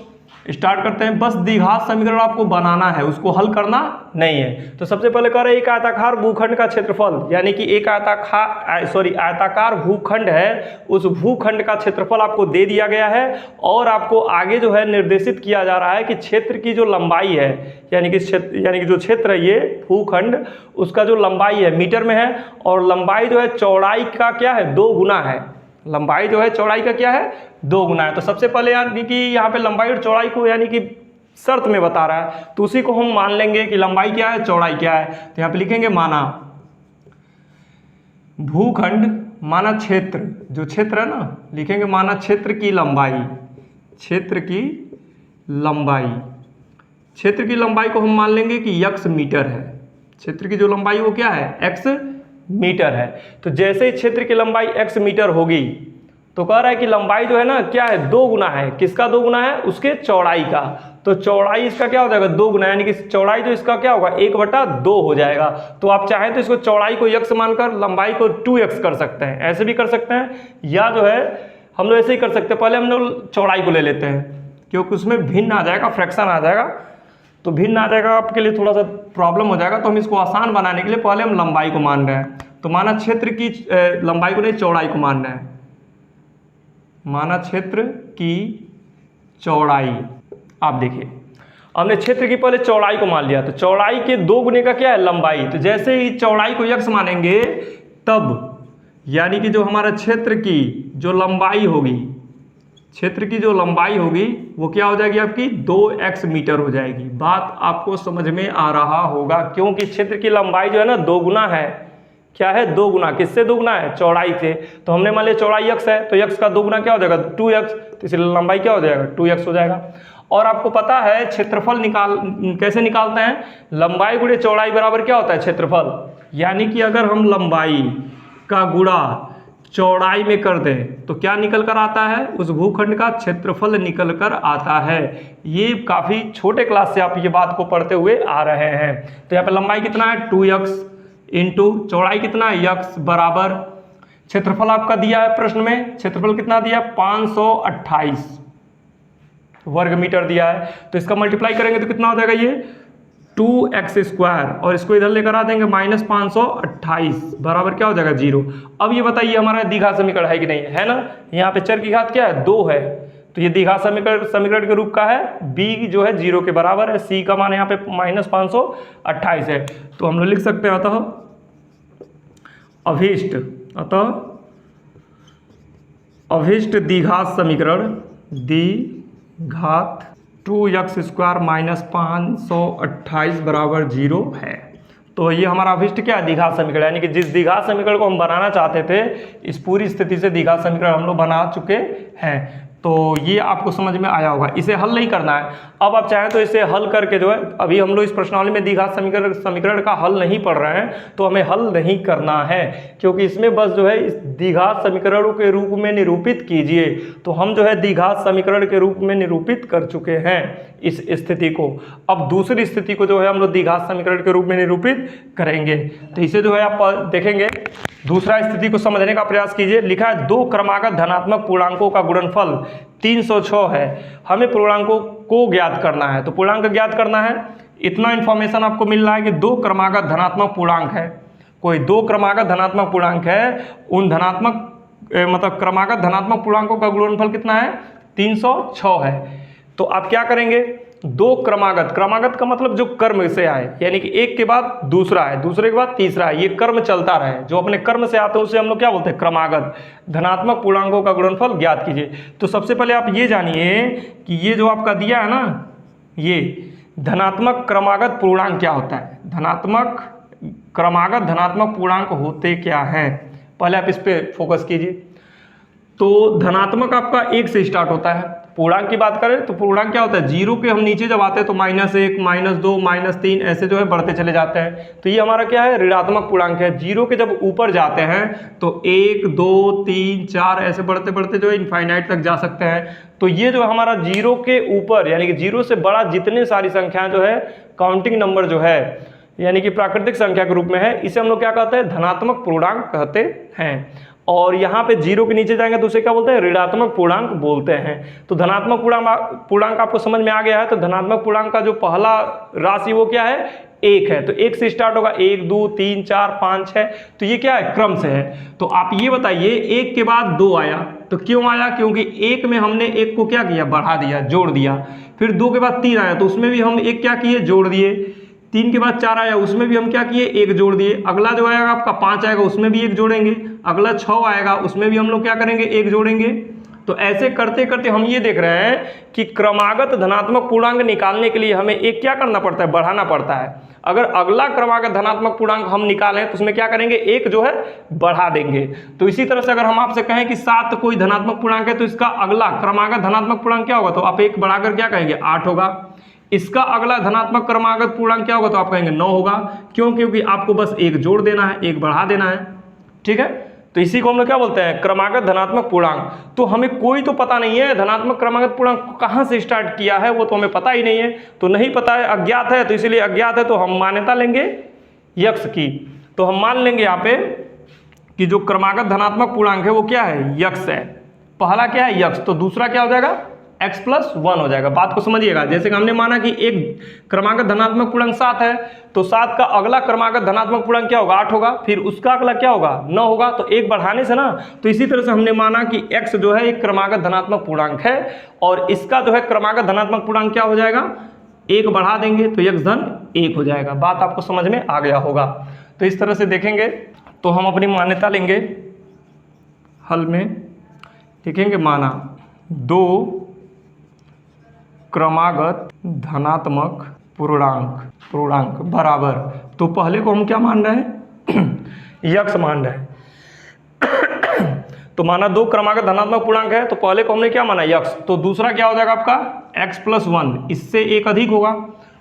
स्टार्ट करते हैं। बस द्विघात समीकरण आपको बनाना है, उसको हल करना नहीं है। तो सबसे पहले कह रहे हैं एक आयताकार भूखंड का क्षेत्रफल, यानी कि एक आयताकार भूखंड है, उस भूखंड का क्षेत्रफल आपको दे दिया गया है और आपको आगे जो है निर्देशित किया जा रहा है कि क्षेत्र की जो लंबाई है, यानी कि जो क्षेत्र है ये भूखंड, उसका जो लंबाई है मीटर में है और लंबाई जो है चौड़ाई का क्या है 2 गुना है। लंबाई जो है चौड़ाई का क्या है 2 गुना है। तो सबसे पहले यानी कि यहाँ पे लंबाई और चौड़ाई को यानी कि शर्त में बता रहा है, तो उसी को हम मान लेंगे कि लंबाई क्या है चौड़ाई क्या है। तो यहाँ पे लिखेंगे माना भूखंड, माना क्षेत्र, जो क्षेत्र है ना, लिखेंगे माना क्षेत्र की लंबाई, क्षेत्र की लंबाई को हम मान लेंगे कि x मीटर है। क्षेत्र की जो लंबाई वो क्या है x मीटर है। तो जैसे ही क्षेत्र की लंबाई x मीटर होगी तो कह रहा है कि लंबाई जो है ना क्या है 2 गुना है। किसका 2 गुना है, उसके चौड़ाई का। तो चौड़ाई इसका क्या हो जाएगा 2 गुना, यानी कि चौड़ाई जो इसका क्या होगा 1/2 हो जाएगा। तो आप चाहें तो इसको चौड़ाई को x मानकर लंबाई को 2x कर सकते हैं, ऐसे भी कर सकते हैं, या जो है हम लोग ऐसे ही कर सकते हैं। पहले हम लोग चौड़ाई को ले लेते हैं क्योंकि उसमें भिन्न आ जाएगा, फ्रैक्शन आ जाएगा, तो भिन्न आ जाएगा, आपके लिए थोड़ा सा प्रॉब्लम हो जाएगा। तो हम इसको आसान बनाने के लिए पहले हम लंबाई को मान रहे हैं। तो माना क्षेत्र की लंबाई को नहीं चौड़ाई को मान रहे हैं, माना क्षेत्र की चौड़ाई। आप देखिए हमने क्षेत्र की पहले चौड़ाई को मान लिया, तो चौड़ाई के 2 गुने का क्या है लंबाई। तो जैसे ही चौड़ाई को x मानेंगे तब यानी कि जो हमारा क्षेत्र की जो लंबाई होगी, क्षेत्र की जो लंबाई होगी वो क्या हो जाएगी आपकी 2x मीटर हो जाएगी। बात आपको समझ में आ रहा होगा, क्योंकि क्षेत्र की लंबाई जो है ना 2 गुना है। क्या है 2 गुना, किससे 2 गुना है चौड़ाई से। तो हमने मान लिया चौड़ाई x है, तो x का 2 गुना क्या हो जाएगा 2x, तो इसलिए लंबाई क्या हो जाएगा 2x हो जाएगा। और आपको पता है क्षेत्रफल कैसे निकालते हैं, लंबाई गुणे चौड़ाई बराबर क्या होता है क्षेत्रफल। यानी कि अगर हम लंबाई का गुणा चौड़ाई में कर दें तो क्या निकल कर आता है, उस भूखंड का क्षेत्रफल निकल कर आता है। ये काफ़ी छोटे क्लास से आप ये बात को पढ़ते हुए आ रहे हैं। तो यहाँ पे लंबाई कितना है 2x इंटू चौड़ाई कितना है x बराबर क्षेत्रफल आपका दिया है प्रश्न में, क्षेत्रफल कितना दिया 528 वर्ग मीटर दिया है। तो इसका मल्टीप्लाई करेंगे तो कितना हो जाएगा ये 2x², और इसको इधर लेकर आ देंगे -528 बराबर क्या हो जाएगा 0। अब ये बताइए हमारा द्विघात समीकरण है कि नहीं है ना। यहाँ पे चर की घात क्या है 2 है, तो ये द्विघात समीकरण के रूप का है। b जो है 0 के बराबर है, c का मान यहाँ पे -528 है। तो हम लोग लिख सकते हैं अभिष्ट द्विघात समीकरण द्विघात 2x² -528 बराबर 0 है। तो ये हमारा अभिष्ट क्या है द्विघात समीकरण, यानी कि जिस द्विघात समीकरण को हम बनाना चाहते थे इस पूरी स्थिति से द्विघात समीकरण हम लोग बना चुके हैं। तो ये आपको समझ में आया होगा। इसे हल नहीं करना है, अब आप चाहें तो इसे हल करके जो है, अभी हम लोग इस प्रश्नावली में द्विघात समीकरण का हल नहीं पढ़ रहे हैं तो हमें हल नहीं करना है, क्योंकि इसमें बस जो है इस द्विघात समीकरणों के रूप में निरूपित कीजिए। तो हम जो है द्विघात समीकरण के रूप में निरूपित कर चुके हैं इस स्थिति को। अब दूसरी स्थिति को जो है हम लोग द्विघात समीकरण के रूप में निरूपित करेंगे। तो इसे जो है आप देखेंगे, दूसरा स्थिति को समझने का प्रयास कीजिए। लिखा है 2 क्रमागत धनात्मक पूर्णांकों का गुणनफल 306 है, हमें पूर्णांकों को ज्ञात करना है। तो पूर्णांक ज्ञात करना है, इतना इंफॉर्मेशन आपको मिल रहा है कि 2 क्रमागत धनात्मक पूर्णांक है, कोई 2 क्रमागत धनात्मक पूर्णांक है, उन मतलब क्रमागत धनात्मक पूर्णांकों का गुणनफल कितना है 306 है। तो आप क्या करेंगे, 2 क्रमागत का मतलब जो कर्म से आए, यानी कि एक के बाद दूसरा है, दूसरे के बाद तीसरा है, ये कर्म चलता रहे, जो अपने कर्म से आते हैं उसे हम लोग क्या बोलते हैं क्रमागत धनात्मक पूर्णांकों का गुणनफल ज्ञात कीजिए। तो सबसे पहले आप ये जानिए कि ये जो आपका दिया है ना, ये धनात्मक क्रमागत पूर्णांक क्या होता है, क्रमागत धनात्मक पूर्णांक होते क्या हैं, पहले आप इस पर फोकस कीजिए। तो धनात्मक आपका 1 से स्टार्ट होता है। पूर्णांक की बात करें तो पूर्णांक क्या होता है, 0 के हम नीचे जब आते हैं तो -1 -2 -3 ऐसे जो है बढ़ते चले जाते हैं। तो ये हमारा क्या है ऋणात्मक पूर्णांक है। 0 के जब ऊपर जाते हैं तो 1 2 3 4 ऐसे बढ़ते बढ़ते जो है इनफाइनाइट तक जा सकते हैं। तो ये जो हमारा 0 के ऊपर यानी कि 0 से बड़ा जितने सारी संख्याएं जो है काउंटिंग नंबर जो है यानी कि प्राकृतिक संख्या के रूप में है, इसे हम लोग क्या कहते हैं धनात्मक पूर्णांक कहते हैं। और यहाँ पे 0 के नीचे जाएंगे तो उसे क्या बोलते हैं ऋणात्मक पूर्णांक बोलते हैं। तो धनात्मक पूर्णांक आपको समझ में आ गया है। तो धनात्मक पूर्णांक का जो पहला राशि वो क्या है 1 है, तो 1 से स्टार्ट होगा, 1 2 3 4 5 6, तो ये क्या है क्रम से है। तो आप ये बताइए 1 के बाद 2 आया, तो क्यों आया, क्योंकि 1 में हमने 1 को क्या किया बढ़ा दिया, जोड़ दिया। फिर 2 के बाद 3 आया तो उसमें भी हम 1 क्या किए जोड़ दिए। 3 के बाद 4 आया उसमें भी हम क्या किए 1 जोड़ दिए। अगला जो आएगा आपका 5 आएगा उसमें भी 1 जोड़ेंगे। अगला 6 आएगा उसमें भी हम लोग क्या करेंगे 1 जोड़ेंगे। तो ऐसे करते करते हम ये देख रहे हैं कि क्रमागत धनात्मक पूर्णांक निकालने के लिए हमें 1 क्या करना पड़ता है बढ़ाना पड़ता है। अगर अगला क्रमागत धनात्मक पूर्णांक हम निकालें तो उसमें क्या करेंगे 1 जो है बढ़ा देंगे। तो इसी तरह से अगर हम आपसे कहें कि 7 कोई धनात्मक पूर्णांक है तो इसका अगला क्रमागत धनात्मक पूर्णांक क्या होगा, तो आप 1 बढ़ाकर क्या कहेंगे 8 होगा। इसका अगला धनात्मक क्रमागत पूर्णांक क्या होगा, तो आप कहेंगे 9 होगा। क्यों, क्योंकि आपको बस 1 जोड़ देना है 1 बढ़ा देना है। ठीक है, तो इसी को हम लोग क्या बोलते हैं क्रमागत धनात्मक पूर्णांक। तो हमें कोई तो पता नहीं है धनात्मक क्रमागत पूर्णांक कहाँ से स्टार्ट किया है, वो तो हमें पता ही नहीं है। तो नहीं पता है, अज्ञात है, तो इसीलिए अज्ञात है तो हम मान्यता लेंगे यक्ष की। तो हम मान लेंगे यहाँ पे कि जो क्रमागत धनात्मक पूर्णांक है वो क्या है यक्ष है। पहला क्या है यक्ष, तो दूसरा क्या हो जाएगा x+1 हो जाएगा। बात को समझिएगा, जैसे कि हमने माना कि एक क्रमागत धनात्मक पूर्णांक 7 है तो 7 का अगला क्रमागत धनात्मक पूर्णांक क्या होगा 8 होगा, फिर उसका अगला क्या होगा 9 होगा, तो 1 बढ़ाने से ना। तो इसी तरह से हमने माना कि x जो है एक क्रमागत धनात्मक पूर्णांक है और इसका जो है क्रमागत धनात्मक पूर्णांक क्या हो जाएगा 1 बढ़ा देंगे तो x धन 1 हो जाएगा। बात आपको समझ में आ गया होगा। तो इस तरह से देखेंगे तो हम अपनी मान्यता लेंगे, हल में लिखेंगे माना 2 क्रमागत धनात्मक पूर्णांक बराबर, तो पहले को हम क्या मान रहे हैं यक्ष मान रहे हैं। तो माना 2 क्रमागत धनात्मक पूर्णांक है तो पहले को हमने क्या माना यक्ष, तो दूसरा क्या हो जाएगा आपका x+1, इससे 1 अधिक होगा।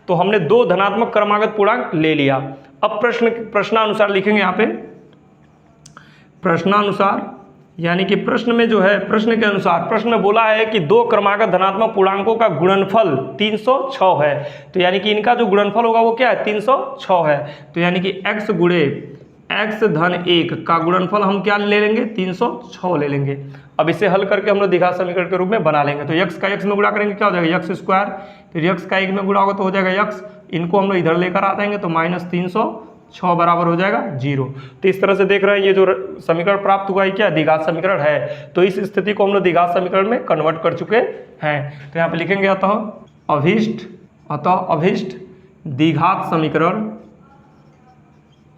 तो हमने 2 धनात्मक क्रमागत पूर्णांक ले लिया। अब प्रश्नानुसार लिखेंगे यहाँ पे, प्रश्नानुसार यानी कि प्रश्न में जो है, प्रश्न के अनुसार प्रश्न में बोला है कि दो क्रमागत धनात्मक पूर्णांकों का गुणनफल 306 है। तो यानी कि इनका जो गुणनफल होगा वो क्या है, 306 है। तो यानी कि x गुणे x धन 1 का गुणनफल हम क्या ले लेंगे, 306 ले लेंगे। अब इसे हल करके हम लोग द्विघात समीकरण के रूप में बना लेंगे। तो x का x में गुणा करेंगे क्या हो जाएगा, x स्क्वायर, फिर x का 1 में गुणा होगा तो हो जाएगा x, इनको हम लोग इधर लेकर आ जाएंगे तो -306 बराबर हो जाएगा 0। तो इस तरह से देख रहे हैं ये जो समीकरण प्राप्त हुआ है क्या द्विघात समीकरण है। तो इस स्थिति को हम लोग द्विघात समीकरण में कन्वर्ट कर चुके हैं। तो यहाँ पे लिखेंगे अतः अभिष्ट द्विघात समीकरण,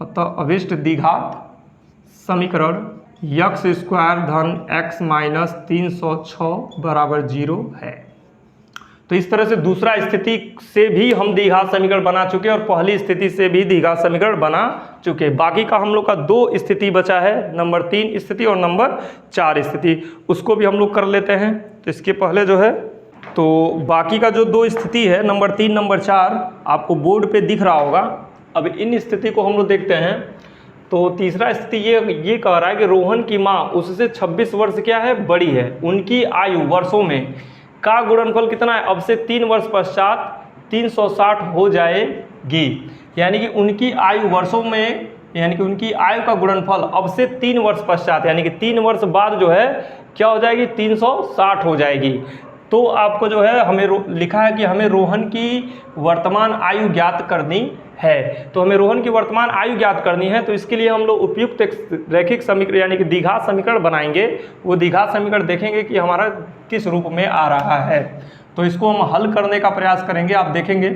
अतः अभिष्ट द्विघात समीकरण x स्क्वायर धन x माइनस 306 बराबर 0 है। तो इस तरह से दूसरा स्थिति से भी हम द्विघात समीकरण बना चुके और पहली स्थिति से भी द्विघात समीकरण बना चुके। बाकी का हम लोग का 2 स्थिति बचा है, नंबर 3 स्थिति और नंबर 4 स्थिति, उसको भी हम लोग कर लेते हैं। तो इसके पहले जो है, तो बाकी का जो 2 स्थिति है, नंबर 3 नंबर 4 आपको बोर्ड पे दिख रहा होगा। अब इन स्थिति को हम लोग देखते हैं। तो तीसरा स्थिति ये कह रहा है कि रोहन की माँ उससे 26 वर्ष क्या है, बड़ी है, उनकी आयु वर्षों में का गुणनफल कितना है, अब से 3 वर्ष पश्चात 360 हो जाएगी। यानी कि उनकी आयु वर्षों में, यानी कि उनकी आयु का गुणनफल अब से 3 वर्ष पश्चात, यानी कि 3 वर्ष बाद जो है क्या हो जाएगी, 360 हो जाएगी। तो आपको जो है हमें लिखा है कि हमें रोहन की वर्तमान आयु ज्ञात करनी है। तो हमें रोहन की वर्तमान आयु ज्ञात करनी है। तो इसके लिए हम लोग उपयुक्त एक रैखिक समीकरण यानी कि द्विघात समीकरण बनाएंगे। वो द्विघात समीकरण देखेंगे कि हमारा किस रूप में आ रहा है। तो इसको हम हल करने का प्रयास करेंगे, आप देखेंगे।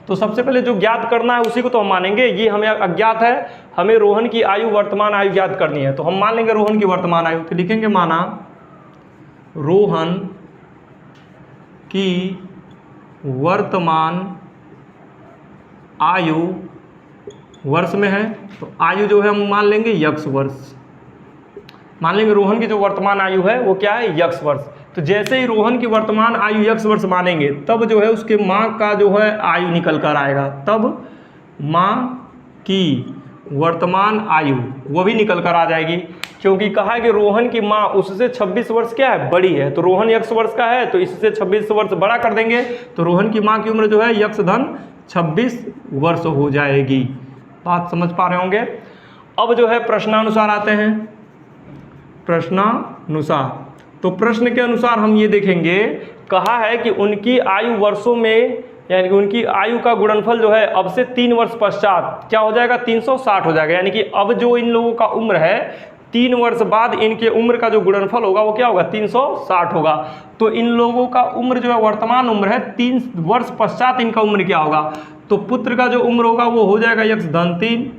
तो सबसे पहले जो ज्ञात करना है उसी को तो हम मानेंगे। ये हमें अज्ञात है, हमें रोहन की आयु वर्तमान आयु ज्ञात करनी है। तो हम मान लेंगे रोहन की वर्तमान आयु। तो लिखेंगे माना रोहन की वर्तमान आयु वर्ष में है। तो आयु जो है हम मान लेंगे x वर्ष, मान लेंगे रोहन की जो वर्तमान आयु है वो क्या है, x वर्ष। तो जैसे ही रोहन की वर्तमान आयु x वर्ष मानेंगे तब जो है उसके माँ का जो है आयु निकल कर आएगा, तब माँ की वर्तमान आयु वो भी निकल कर आ जाएगी। क्योंकि कहा है कि रोहन की माँ उससे 26 वर्ष क्या है, बड़ी है। तो रोहन x वर्ष का है तो इससे 26 वर्ष बड़ा कर देंगे। तो रोहन की माँ की उम्र जो है x धन 26 वर्ष हो जाएगी। बात समझ पा रहे होंगे। अब जो है प्रश्नानुसार आते हैं। प्रश्नानुसार, तो प्रश्न के अनुसार हम ये देखेंगे, कहा है कि उनकी आयु वर्षों में, यानी कि उनकी आयु का गुणनफल जो है अब से 3 वर्ष पश्चात क्या हो जाएगा, 360 हो जाएगा। यानी कि अब जो इन लोगों का उम्र है 3 वर्ष बाद इनके उम्र का जो गुणनफल होगा वो क्या होगा, 360 होगा। तो इन लोगों का उम्र जो है वर्तमान उम्र है, 3 वर्ष पश्चात इनका उम्र क्या होगा, तो पुत्र का जो उम्र होगा वो हो जाएगा x धन 3।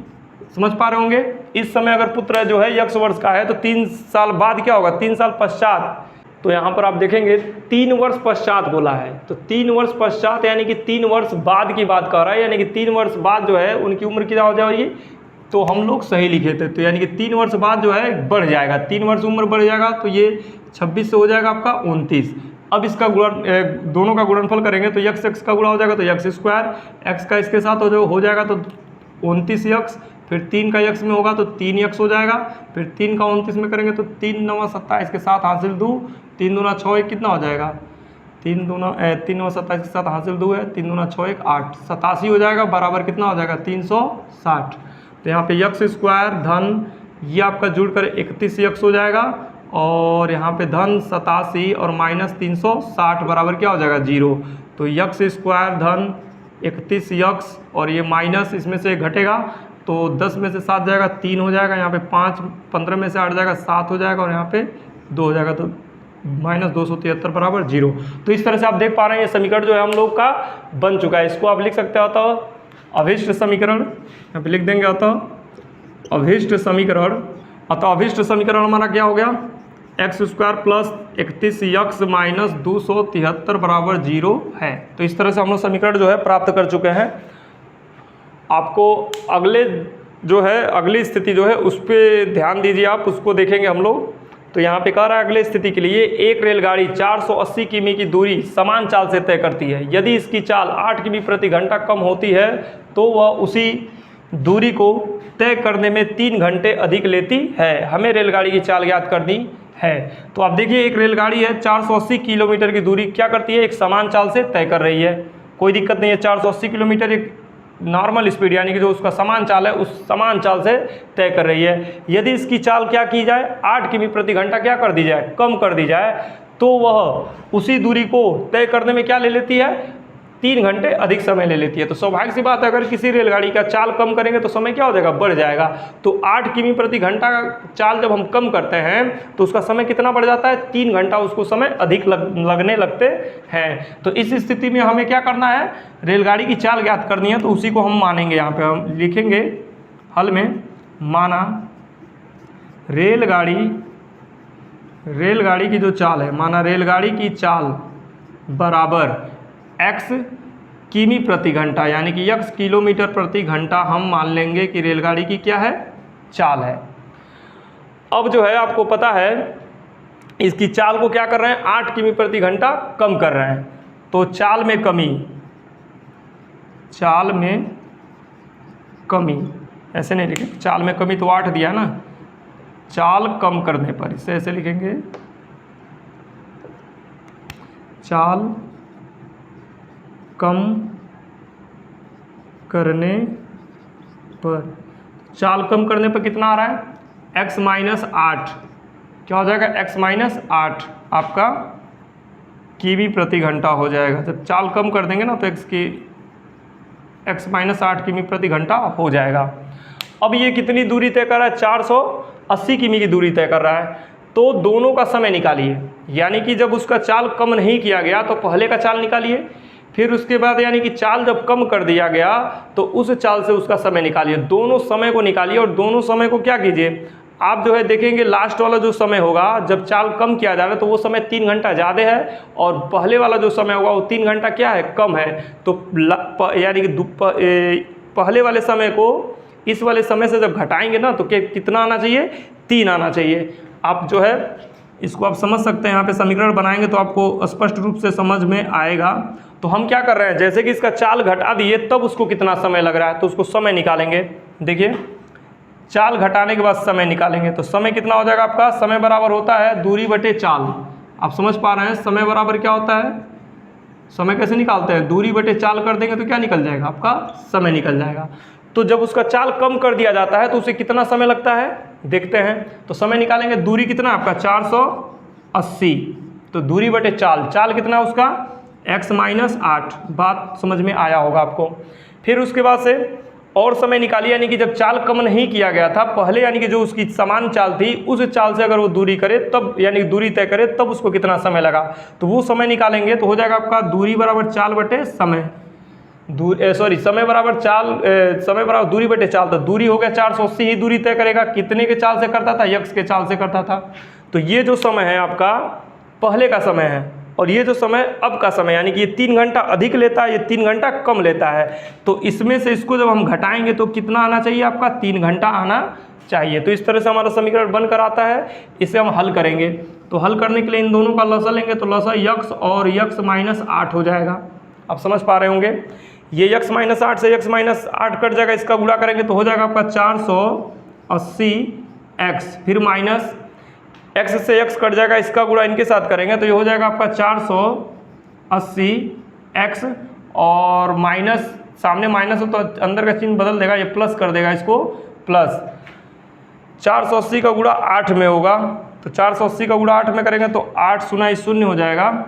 समझ पा रहे होंगे। इस समय अगर पुत्र जो है x वर्ष का है तो 3 साल बाद क्या होगा, 3 साल पश्चात। तो यहाँ पर आप देखेंगे 3 वर्ष पश्चात बोला है। तो 3 वर्ष पश्चात यानी कि 3 वर्ष बाद की बात कर रहा है, यानी कि 3 वर्ष बाद जो है उनकी उम्र क्या हो जाएगी। तो हम लोग सही लिखे थे। तो यानी कि 3 वर्ष बाद जो है बढ़ जाएगा, 3 वर्ष उम्र बढ़ जाएगा। तो ये 26 से हो जाएगा आपका 29। अब इसका गुणन दोनों का गुणनफल करेंगे तो x का गुणा हो जाएगा तो x स्क्वायर, x का इसके साथ हो जाएगा तो 29x, फिर 3 का x में होगा तो 3x हो जाएगा, फिर 3 का 29 में करेंगे तो 3 9 27 के साथ हासिल 2, 3 दूना 6 1 कितना हो जाएगा, 3 9 27 के साथ हासिल 2 है, 3 दूना 6 1 8, 87 हो जाएगा, बराबर कितना हो जाएगा 360। तो यहाँ पे x स्क्वायर धन ये आपका जुड़ कर 31x हो जाएगा और यहाँ पे धन 87 और माइनस 360 बराबर क्या हो जाएगा 0। तो x स्क्वायर धन 31x और ये माइनस इसमें से घटेगा तो 10 में से 7 जाएगा 3 हो जाएगा, यहाँ पे 5 15 में से 8 जाएगा 7 हो जाएगा और यहाँ पे 2 हो जाएगा तो माइनस 273 बराबर 0। तो इस तरह से आप देख पा रहे हैं ये समीकरण जो है हम लोग का बन चुका है। इसको आप लिख सकते हो तो अभिष्ट समीकरण, यहाँ पे लिख देंगे अतः अभिष्ट समीकरण। अतः अभिष्ट समीकरण हमारा क्या हो गया, x square plus 31x minus 273 बराबर 0 है। तो इस तरह से हम लोग समीकरण जो है प्राप्त कर चुके हैं। आपको अगले जो है अगली स्थिति जो है उस पर ध्यान दीजिए, आप उसको देखेंगे हम लोग। तो यहाँ पे कह रहा है अगले स्थिति के लिए एक रेलगाड़ी 480 किमी की दूरी समान चाल से तय करती है। यदि इसकी चाल 8 किमी प्रति घंटा कम होती है तो वह उसी दूरी को तय करने में 3 घंटे अधिक लेती है। हमें रेलगाड़ी की चाल ज्ञात करनी है। तो आप देखिए एक रेलगाड़ी है 480 किलोमीटर की दूरी क्या करती है, एक समान चाल से तय कर रही है। कोई दिक्कत नहीं है, 480 किलोमीटर एक नॉर्मल स्पीड यानी कि जो उसका समान चाल है उस समान चाल से तय कर रही है। यदि इसकी चाल क्या की जाए 8 किमी प्रति घंटा क्या कर दी जाए, कम कर दी जाए, तो वह उसी दूरी को तय करने में क्या ले लेती है, 3 घंटे अधिक समय ले लेती है। तो स्वाभाविक सी बात है अगर किसी रेलगाड़ी का चाल कम करेंगे तो समय क्या हो जाएगा, बढ़ जाएगा। तो 8 किमी प्रति घंटा का चाल जब हम कम करते हैं तो उसका समय कितना बढ़ जाता है, 3 घंटा उसको समय अधिक लगने लगते हैं। तो इस स्थिति में हमें क्या करना है, रेलगाड़ी की चाल ज्ञात करनी है। तो उसी को हम मानेंगे, यहाँ पे हम लिखेंगे हल में, माना रेलगाड़ी की जो चाल है, माना रेलगाड़ी की चाल बराबर x किमी प्रति घंटा यानी कि x किलोमीटर प्रति घंटा हम मान लेंगे कि रेलगाड़ी की क्या है, चाल है। अब जो है आपको पता है इसकी चाल को क्या कर रहे हैं, 8 किमी प्रति घंटा कम कर रहे हैं। तो चाल में कमी ऐसे नहीं लिखेंगे, चाल में कमी तो 8 दिया ना, चाल कम करने पर इसे ऐसे लिखेंगे, चाल कम करने पर, चाल कम करने पर कितना आ रहा है, x माइनस 8, क्या हो जाएगा, x माइनस 8 आपका किमी प्रति घंटा हो जाएगा। जब चाल कम कर देंगे ना तो x माइनस 8 किमी प्रति घंटा हो जाएगा। अब ये कितनी दूरी तय कर रहा है, 480 किमी की दूरी तय कर रहा है। तो दोनों का समय निकालिए, यानी कि जब उसका चाल कम नहीं किया गया तो पहले का चाल निकालिए, फिर उसके बाद यानी कि चाल जब कम कर दिया गया तो उस चाल से उसका समय निकालिए। दोनों समय को निकालिए और दोनों समय को क्या कीजिए, आप जो है देखेंगे लास्ट वाला जो समय होगा जब चाल कम किया जा रहा है तो वो समय 3 घंटा ज़्यादा है और पहले वाला जो समय होगा वो 3 घंटा क्या है, कम है। तो यानी कि पहले वाले समय को इस वाले समय से जब घटाएंगे ना तो कितना आना चाहिए, 3 आना चाहिए। आप जो है इसको आप समझ सकते हैं, यहाँ पे समीकरण बनाएंगे तो आपको स्पष्ट रूप से समझ में आएगा। तो हम क्या कर रहे हैं, जैसे कि इसका चाल घटा दिए तब उसको कितना समय लग रहा है तो उसको समय निकालेंगे। देखिए चाल घटाने के बाद समय निकालेंगे तो समय कितना हो जाएगा आपका, समय बराबर होता है दूरी बटे चाल। आप समझ पा रहे हैं समय बराबर क्या होता है, समय कैसे निकालते हैं, दूरी बटे चाल कर देंगे तो क्या निकल जाएगा, आपका समय निकल जाएगा। तो जब उसका चाल कम कर दिया जाता है तो उसे कितना समय लगता है, देखते हैं। तो समय निकालेंगे, दूरी कितना आपका 480, तो दूरी बटे चाल, चाल कितना उसका x माइनस 8, बात समझ में आया होगा आपको। फिर उसके बाद से और समय निकालिए, यानी कि जब चाल कम नहीं किया गया था पहले, यानी कि जो उसकी समान चाल थी उस चाल से अगर वो दूरी करे तब, यानी दूरी तय करे तब उसको कितना समय लगा, तो वो समय निकालेंगे। तो हो जाएगा आपका दूरी बराबर चाल बटे समय, समय बराबर चाल, समय बराबर दूरी बटे चाल। तो दूरी हो गया 480 ही दूरी तय करेगा, कितने के चाल से करता था, x के चाल से करता था। तो ये जो समय है आपका पहले का समय है और ये जो समय अब का समय, यानी कि ये 3 घंटा अधिक लेता है, ये 3 घंटा कम लेता है। तो इसमें से इसको जब हम घटाएंगे तो कितना आना चाहिए आपका, 3 घंटा आना चाहिए। तो इस तरह से हमारा समीकरण बनकर आता है, इसे हम हल करेंगे। तो हल करने के लिए इन दोनों का लसा लेंगे तो लसा x और x माइनस 8 हो जाएगा। आप समझ पा रहे होंगे, ये x माइनस 8 से x माइनस 8 कट जाएगा, इसका गुणा करेंगे तो हो जाएगा आपका 480x, फिर माइनस x से x कट जाएगा, इसका गुणा इनके साथ करेंगे तो ये हो जाएगा आपका 480x और माइनस, सामने माइनस हो तो अंदर का चिन्ह बदल देगा, ये प्लस कर देगा इसको, प्लस 480 का गुणा 8 में होगा तो 480 का गुणा 8 में करेंगे तो 8 सुना 0 हो जाएगा,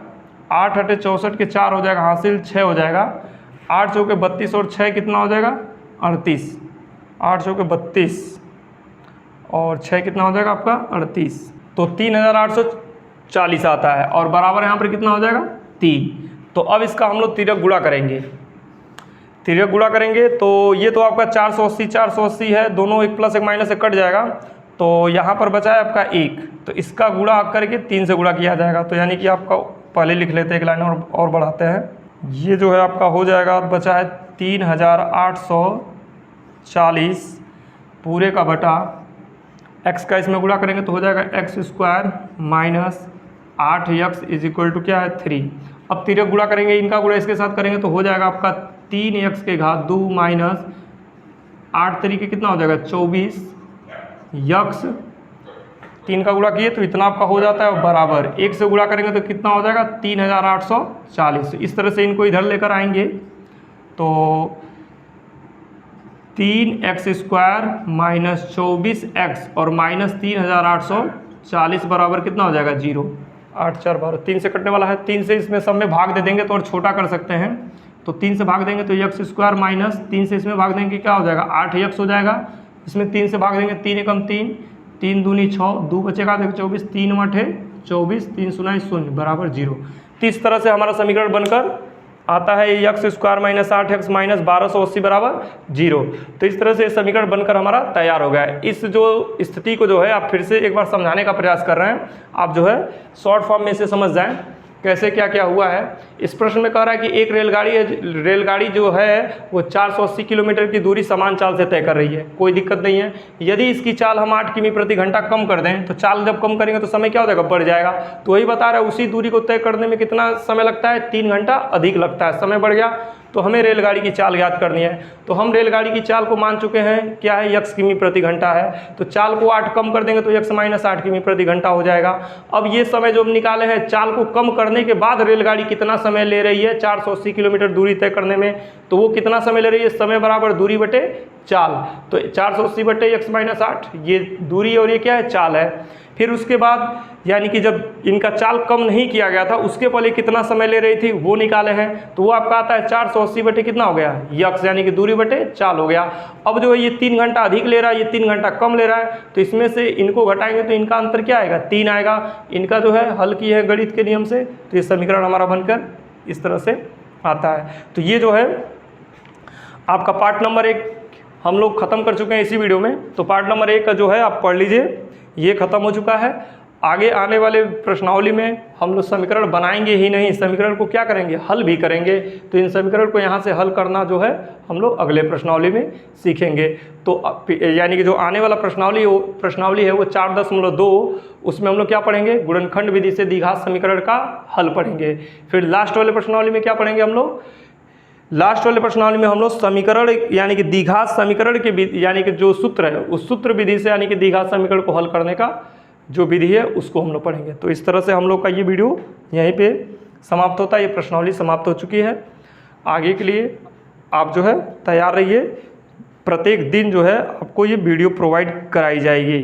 8 हटे 64 के 4 हो जाएगा, हासिल 6 हो जाएगा, 8 चौके 32 और 6 कितना हो जाएगा 38, 8 चौके 32 और 6 कितना हो जाएगा आपका 38, तो 3840 आता है और बराबर यहाँ पर कितना हो जाएगा 3। तो अब इसका हम लोग तिर्यक गुणा करेंगे, तिर्यक गुणा करेंगे तो ये तो आपका 480 है, दोनों एक प्लस एक माइनस से कट जाएगा, तो यहाँ पर बचा है आपका 1, तो इसका गुणा करके 3 से गुणा किया जाएगा। तो यानी कि आपका पहले लिख लेते हैं, एक लाइन और बढ़ाते हैं, ये जो है आपका हो जाएगा, बचा है 3840 पूरे का बटा x का इसमें गुणा करेंगे तो हो जाएगा x² minus 8x is equal to क्या है 3। अब तिर्यक गुणा करेंगे, इनका गुणा इसके साथ करेंगे तो हो जाएगा आपका 3x के घात 2 माइनस 8 तरीके कितना हो जाएगा 24 यक्स 3 का गुणा किए तो इतना आपका हो जाता है बराबर 1 से गुणा करेंगे तो कितना हो जाएगा 3840। इस तरह से इनको इधर लेकर आएंगे तो 3x² माइनस 24x और माइनस 3840 बराबर कितना हो जाएगा 0। 8 4 12 3 से कटने वाला है, 3 से इसमें सब में भाग दे देंगे तो और छोटा कर सकते हैं। तो 3 से भाग देंगे तो x² माइनस 3 से इसमें भाग देंगे क्या हो जाएगा 8x हो जाएगा। इसमें 3 से भाग देंगे 3 एकम 3, 3 दूनी 6, 2 बचेगा देखो 24, 3 8 24, 3 शून्य 0 बराबर 0। तो इस तरह से हमारा समीकरण बनकर आता है x² माइनस 8x माइनस 1280 बराबर 0। तो इस तरह से समीकरण बनकर हमारा तैयार हो गया है। इस जो स्थिति को जो है आप फिर से एक बार समझाने का प्रयास कर रहे हैं, आप जो है शॉर्ट फॉर्म में से समझ जाएं कैसे क्या क्या हुआ है। इस प्रश्न में कह रहा है कि एक रेलगाड़ी जो है वो 480 किलोमीटर की दूरी समान चाल से तय कर रही है, कोई दिक्कत नहीं है। यदि इसकी चाल हम 8 किमी प्रति घंटा कम कर दें तो चाल जब कम करेंगे तो समय क्या हो जाएगा बढ़ जाएगा। तो वही बता रहा है उसी दूरी को तय करने में कितना समय लगता है 3 घंटा अधिक लगता है, समय बढ़ गया। तो हमें रेलगाड़ी की चाल ज्ञात करनी है। तो हम रेलगाड़ी की चाल को मान चुके हैं क्या है x किमी प्रति घंटा है। तो चाल को 8 कम कर देंगे तो x माइनस 8 किमी प्रति घंटा हो जाएगा। अब ये समय जो हम निकाले हैं चाल को कम करने के बाद रेलगाड़ी कितना समय ले रही है 480 किलोमीटर दूरी तय करने में, तो वो कितना समय ले रही है समय बराबर दूरी बटे चाल। तो 480 बटे x माइनस 8 ये दूरी और ये क्या है चाल है। फिर उसके बाद यानी कि जब इनका चाल कम नहीं किया गया था उसके पहले कितना समय ले रही थी वो निकाले हैं। तो वो आपका आता है 480 बटे कितना हो गया यक्स यानी कि दूरी बटे चाल हो गया। अब जो है ये 3 घंटा अधिक ले रहा है, ये 3 घंटा कम ले रहा है, तो इसमें से इनको घटाएंगे तो इनका अंतर क्या आएगा 3 आएगा। इनका जो है हल की है गणित के नियम से, तो ये समीकरण हमारा बनकर इस तरह से आता है। तो ये जो है आपका पार्ट नंबर 1 हम लोग ख़त्म कर चुके हैं इसी वीडियो में। तो पार्ट नंबर 1 का जो है आप पढ़ लीजिए, ये ख़त्म हो चुका है। आगे आने वाले प्रश्नावली में हम लोग समीकरण बनाएंगे ही नहीं, समीकरण को क्या करेंगे हल भी करेंगे। तो इन समीकरण को यहाँ से हल करना जो है हम लोग अगले प्रश्नावली में सीखेंगे। तो यानी कि जो आने वाला प्रश्नावली है वो 4.2 उसमें हम लोग क्या पढ़ेंगे गुणनखंड विधि से द्विघात समीकरण का हल पढ़ेंगे। फिर लास्ट वाले प्रश्नावली में क्या पढ़ेंगे हम लोग, लास्ट वाले प्रश्नावली में हम लोग समीकरण यानी कि द्विघात समीकरण के यानी कि जो सूत्र है उस सूत्र विधि से यानी कि द्विघात समीकरण को हल करने का जो विधि है उसको हम लोग पढ़ेंगे। तो इस तरह से हम लोग का ये वीडियो यहीं पे समाप्त होता है, ये प्रश्नावली समाप्त हो चुकी है। आगे के लिए आप जो है तैयार रहिए, प्रत्येक दिन जो है आपको ये वीडियो प्रोवाइड कराई जाएगी।